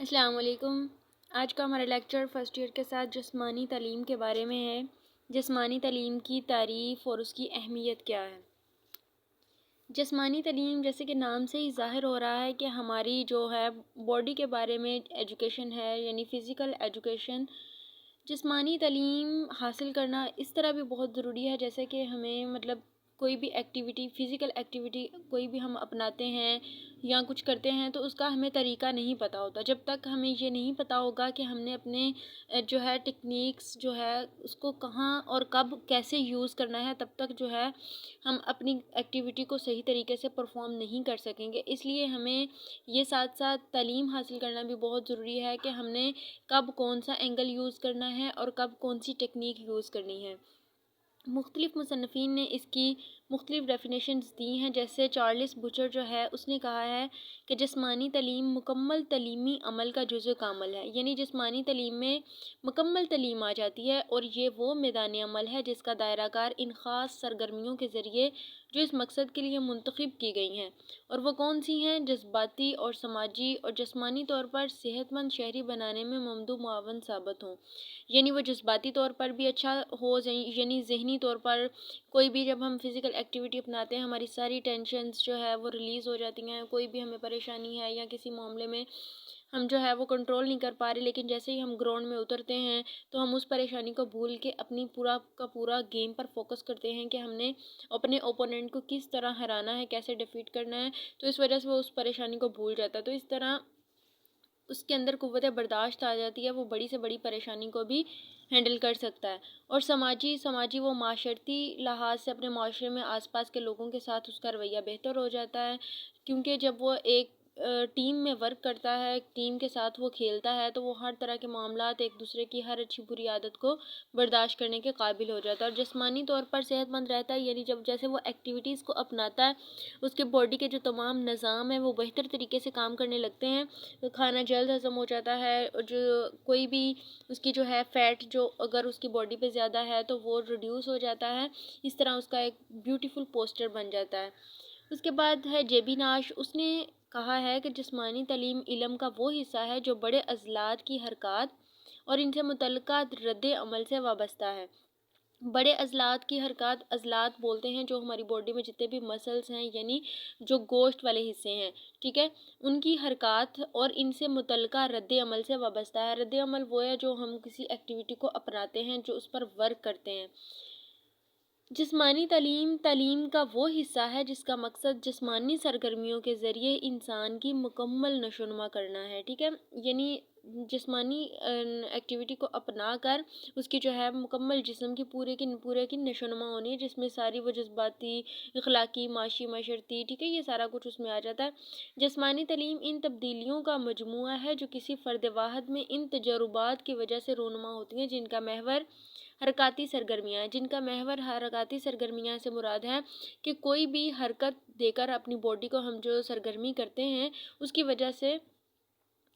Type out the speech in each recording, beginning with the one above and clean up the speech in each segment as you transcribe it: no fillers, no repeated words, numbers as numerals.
السلام علیکم۔ آج کا ہمارا لیکچر فرسٹ ایئر کے ساتھ جسمانی تعلیم کے بارے میں ہے۔ جسمانی تعلیم کی تعریف اور اس کی اہمیت کیا ہے۔ جسمانی تعلیم جیسے کہ نام سے ہی ظاہر ہو رہا ہے کہ ہماری جو ہے باڈی کے بارے میں ایجوکیشن ہے، یعنی فزیکل ایجوکیشن۔ جسمانی تعلیم حاصل کرنا اس طرح بھی بہت ضروری ہے جیسے کہ ہمیں کوئی بھی ایکٹیویٹی، فزیکل ایکٹیویٹی کوئی بھی ہم اپناتے ہیں یا کچھ کرتے ہیں تو اس کا ہمیں طریقہ نہیں پتہ ہوتا۔ جب تک ہمیں یہ نہیں پتہ ہوگا کہ ہم نے اپنے جو ہے ٹیکنیکس جو ہے اس کو کہاں اور کب کیسے یوز کرنا ہے، تب تک جو ہے ہم اپنی ایکٹیویٹی کو صحیح طریقے سے پرفارم نہیں کر سکیں گے۔ اس لیے ہمیں یہ ساتھ ساتھ تعلیم حاصل کرنا بھی بہت ضروری ہے کہ ہم نے کب کون سا اینگل یوز کرنا ہے اور کب کون سی ٹیکنیک یوز کرنی ہے۔ مختلف مصنفین نے اس کی مختلف ڈیفینیشنز دی ہیں، جیسے چارلس بچر جو ہے اس نے کہا ہے کہ جسمانی تعلیم مکمل تعلیمی عمل کا جزء کامل ہے، یعنی جسمانی تعلیم میں مکمل تعلیم آ جاتی ہے اور یہ وہ میدان عمل ہے جس کا دائرہ کار ان خاص سرگرمیوں کے ذریعے جو اس مقصد کے لیے منتخب کی گئی ہیں، اور وہ کون سی ہیں؟ جذباتی اور سماجی اور جسمانی طور پر صحت مند شہری بنانے میں ممدو معاون ثابت ہوں، یعنی وہ جذباتی طور پر بھی اچھا ہو، یعنی ذہنی طور پر کوئی بھی جب ہم فزیکل ایکٹیویٹی اپناتے ہیں ہماری ساری ٹینشنز جو ہے وہ ریلیز ہو جاتی ہیں۔ کوئی بھی ہمیں پریشانی ہے یا کسی معاملے میں ہم جو ہے وہ کنٹرول نہیں کر پا رہے، لیکن جیسے ہی ہم گراؤنڈ میں اترتے ہیں تو ہم اس پریشانی کو بھول کے اپنی پورا کا پورا گیم پر فوکس کرتے ہیں کہ ہم نے اپنے اوپوننٹ کو کس طرح ہرانا ہے، کیسے ڈیفیٹ کرنا ہے، تو اس وجہ سے وہ اس پریشانی کو بھول جاتا ہے۔ تو اس طرح اس کے اندر قوت برداشت آ جاتی ہے، وہ بڑی سے بڑی پریشانی کو بھی ہینڈل کر سکتا ہے۔ اور سماجی وہ معاشرتی لحاظ سے اپنے معاشرے میں آس پاس کے لوگوں کے ساتھ اس کا رویہ بہتر ہو جاتا ہے، کیونکہ جب وہ ایک ٹیم میں ورک کرتا ہے، ٹیم کے ساتھ وہ کھیلتا ہے تو وہ ہر طرح کے معاملات، ایک دوسرے کی ہر اچھی بری عادت کو برداشت کرنے کے قابل ہو جاتا ہے اور جسمانی طور پر صحت مند رہتا ہے، یعنی جب جیسے وہ ایکٹیویٹیز کو اپناتا ہے اس کے باڈی کے جو تمام نظام ہیں وہ بہتر طریقے سے کام کرنے لگتے ہیں، کھانا جلد ہضم ہو جاتا ہے، اور جو کوئی بھی اس کی جو ہے فیٹ جو اگر اس کی باڈی پہ زیادہ ہے تو وہ ریڈیوس ہو جاتا ہے، اس طرح اس کا ایک بیوٹیفل پوسچر بن جاتا ہے۔ اس کے بعد ہے جیبی ناش، اس نے کہا ہے کہ جسمانی تعلیم علم کا وہ حصہ ہے جو بڑے عضلات کی حرکات اور ان سے متعلقہ رد عمل سے وابستہ ہے۔ بڑے عضلات کی حرکات، عضلات بولتے ہیں جو ہماری باڈی میں جتنے بھی مسلز ہیں، یعنی جو گوشت والے حصے ہیں، ٹھیک ہے، ان کی حرکات اور ان سے متعلقہ رد عمل سے وابستہ ہے۔ رد عمل وہ ہے جو ہم کسی ایکٹیویٹی کو اپناتے ہیں، جو اس پر ورک کرتے ہیں۔ جسمانی تعلیم تعلیم کا وہ حصہ ہے جس کا مقصد جسمانی سرگرمیوں کے ذریعے انسان کی مکمل نشو و نما کرنا ہے، ٹھیک ہے، یعنی جسمانی ایکٹیویٹی کو اپنا کر اس کی جو ہے مکمل جسم کی پورے کی نشو و نما ہونی ہے، جس میں ساری وہ جذباتی، اخلاقی، معاشی، معاشرتی، ٹھیک ہے، یہ سارا کچھ اس میں آ جاتا ہے۔ جسمانی تعلیم ان تبدیلیوں کا مجموعہ ہے جو کسی فرد واحد میں ان تجربات کی وجہ سے رونما ہوتی ہیں جن کا محور حرکاتی سرگرمیاں سے مراد ہے کہ کوئی بھی حرکت دے کر اپنی باڈی کو ہم جو سرگرمی کرتے ہیں اس کی وجہ سے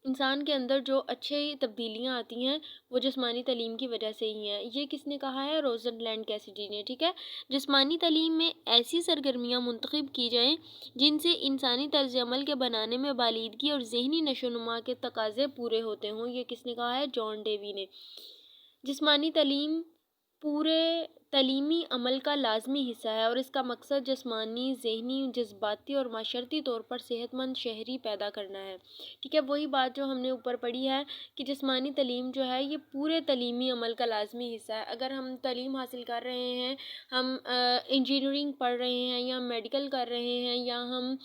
انسان کے اندر جو اچھی تبدیلیاں آتی ہیں وہ جسمانی تعلیم کی وجہ سے ہی ہیں۔ یہ کس نے کہا ہے؟ روزن لینڈ کیسیڈی نے، ٹھیک ہے۔ جسمانی تعلیم میں ایسی سرگرمیاں منتخب کی جائیں جن سے انسانی طرز عمل کے بنانے میں بالیدگی اور ذہنی نشو و نما کے تقاضے پورے ہوتے ہوں۔ یہ کس نے کہا ہے؟ جان ڈیوی نے۔ جسمانی تعلیم پورے تعلیمی عمل کا لازمی حصہ ہے اور اس کا مقصد جسمانی، ذہنی، جذباتی اور معاشرتی طور پر صحت مند شہری پیدا کرنا ہے، ٹھیک ہے۔ وہی بات جو ہم نے اوپر پڑھی ہے کہ جسمانی تعلیم جو ہے یہ پورے تعلیمی عمل کا لازمی حصہ ہے۔ اگر ہم تعلیم حاصل کر رہے ہیں، ہم انجینئرنگ پڑھ رہے ہیں یا میڈیکل کر رہے ہیں یا ہم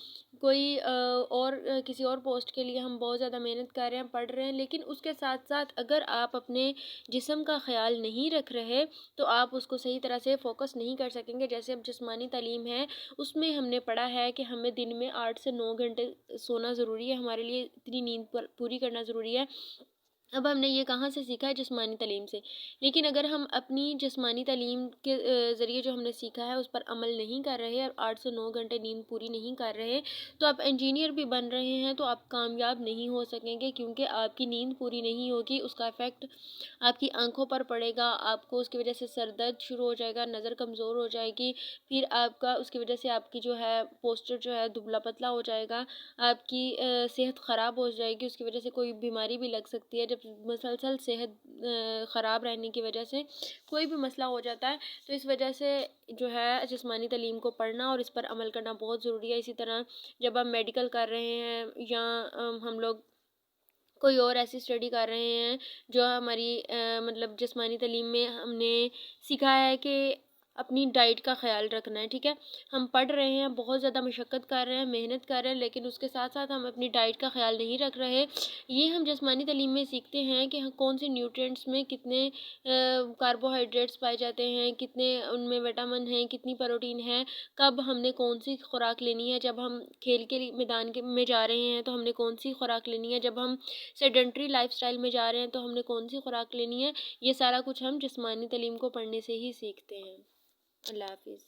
کوئی اور کسی اور پوسٹ کے لیے ہم بہت زیادہ محنت کر رہے ہیں، پڑھ رہے ہیں، لیکن اس کے ساتھ ساتھ اگر آپ اپنے جسم کا خیال نہیں رکھ رہے تو آپ اس کو صحیح طرح سے فوکس نہیں کر سکیں گے۔ جیسے اب جسمانی تعلیم ہے اس میں ہم نے پڑھا ہے کہ ہمیں دن میں 8 سے 9 گھنٹے سونا ضروری ہے، ہمارے لیے اتنی نیند پوری کرنا ضروری ہے، اب ہم نے یہ کہاں سے سیکھا ہے؟ جسمانی تعلیم سے۔ لیکن اگر ہم اپنی جسمانی تعلیم کے ذریعے جو ہم نے سیکھا ہے اس پر عمل نہیں کر رہے اور 8 سے 9 گھنٹے نیند پوری نہیں کر رہے، تو آپ انجینئر بھی بن رہے ہیں تو آپ کامیاب نہیں ہو سکیں گے، کیونکہ آپ کی نیند پوری نہیں ہوگی، اس کا افیکٹ آپ کی آنکھوں پر پڑے گا، آپ کو اس کی وجہ سے سر درد شروع ہو جائے گا، نظر کمزور ہو جائے گی، پھر آپ کا اس کی وجہ سے آپ کی جو ہے پوسچر جو ہے دبلا پتلا ہو جائے گا، آپ کی صحت خراب ہو جائے گی، اس کی وجہ سے کوئی بیماری بھی لگ سکتی ہے۔ جب مسلسل صحت خراب رہنے کی وجہ سے کوئی بھی مسئلہ ہو جاتا ہے، تو اس وجہ سے جو ہے جسمانی تعلیم کو پڑھنا اور اس پر عمل کرنا بہت ضروری ہے۔ اسی طرح جب ہم میڈیکل کر رہے ہیں یا ہم لوگ کوئی اور ایسی اسٹڈی کر رہے ہیں جو ہماری مطلب جسمانی تعلیم میں ہم نے سیکھا ہے کہ اپنی ڈائٹ کا خیال رکھنا ہے، ٹھیک ہے، ہم پڑھ رہے ہیں، بہت زیادہ مشقت کر رہے ہیں، محنت کر رہے ہیں، لیکن اس کے ساتھ ساتھ ہم اپنی ڈائٹ کا خیال نہیں رکھ رہے۔ یہ ہم جسمانی تعلیم میں سیکھتے ہیں کہ کون سے نیوٹرینٹس میں کتنے کاربوہائیڈریٹس پائے جاتے ہیں، کتنے ان میں وٹامن ہیں، کتنی پروٹین ہے، کب ہم نے کون سی خوراک لینی ہے، جب ہم کھیل کے میدان میں جا رہے ہیں تو ہم نے کون سی خوراک لینی ہے، جب ہم سیڈنٹری لائف سٹائل میں جا رہے ہیں تو ہم نے کون سی خوراک لینی ہے۔ یہ سارا کچھ ہم جسمانی تعلیم کو پڑھنے سے ہی سیکھتے ہیں۔ اللہ حافظ۔